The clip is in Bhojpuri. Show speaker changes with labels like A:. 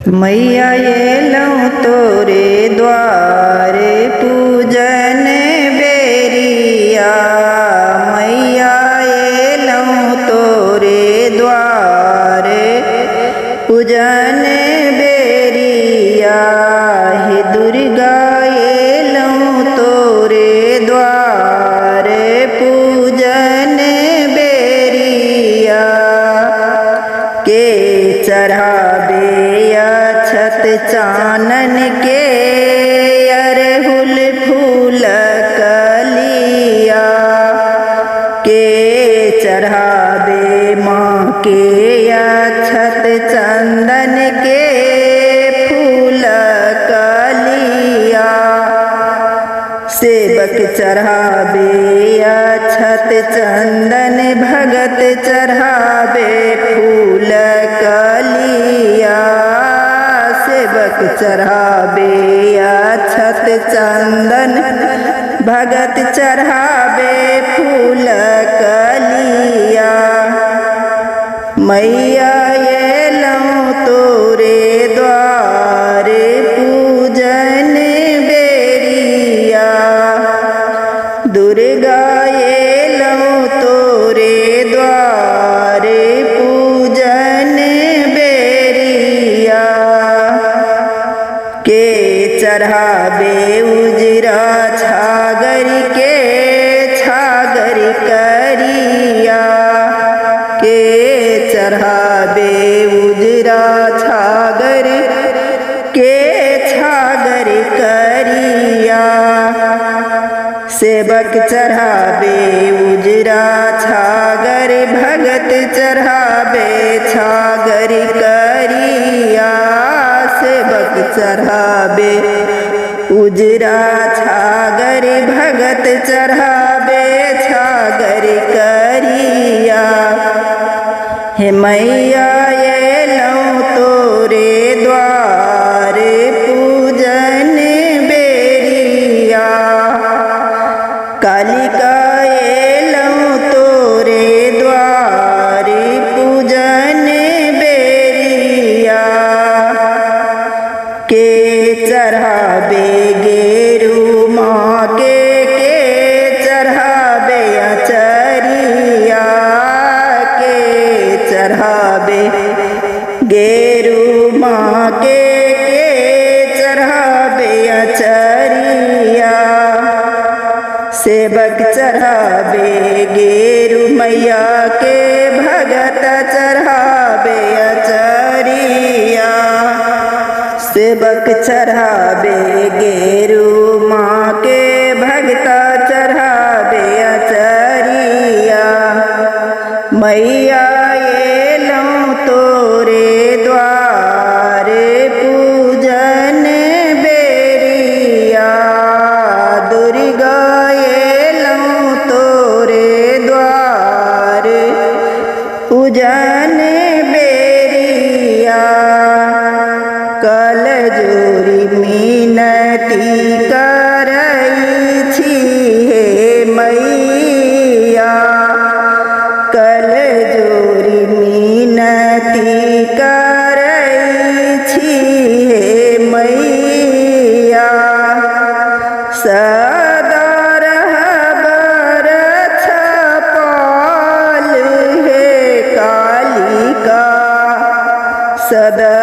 A: मैया एलौं तोरे द्वारे पूजन बेरिया। मैया एलौं तोरे द्वारे पूजन बेरिया। हे दुर्गा एलौं तोरे द्वारे पूजन बेरिया। के चढ़ाबे अक्षत चानन के अरहुल फूल कलिया। के चढ़ाबे माँ के अक्षत चंदन के फूल कलिया। सेवक चढ़ाबे अक्षत चंदन भगत चढ़ाबे फूल कलिया। सेवक चढ़ाबे अक्षत चंदन भगत चढ़ाबे फूल कलिया। मैया एलौं तोरे द्वारे पूजन बेरिया। दुर्गा एलौं तोरे द्वारे पूजन बेरिया। के चढ़ाबे उजरा छागर के छागर करिया। के चढ़ाबे उजरा छागर के छागर करिया। सेवक चढ़ाबे उजरा छागर भगत चढ़ाबे छागर करिया। सेवक चढ़ाबे उजरा छागर भगत चढ़ाबे छागर करिया। हे मैया एलौं तोरे द्वारे पूजन बेरिया। कालिका एलौं तोरे द्वारे पूजन बेरिया। के चढ़ाबे गेरू माँ के चढ़ाबे अचरिया। के चढ़ाबे गेरू माँ के चढ़ाबे अचरिया। सेवक चढ़ाबे गेरू मैया के भगत चढ़ाबे अचरिया। सेवक चढ़ाबे गेरू माँ के भगता चढ़ाबे अचरिया। मैया एलौं तोरे द्वारे पूजन बेरिया। दुर्गा एलौं तोरे द्वारे पूजन बेरिया। कल जोरी मिनती करई छी हे मैया। कल जोरी मिनती करई छी हे मैया। सदा रहबर छपाल हे कालिका। सदा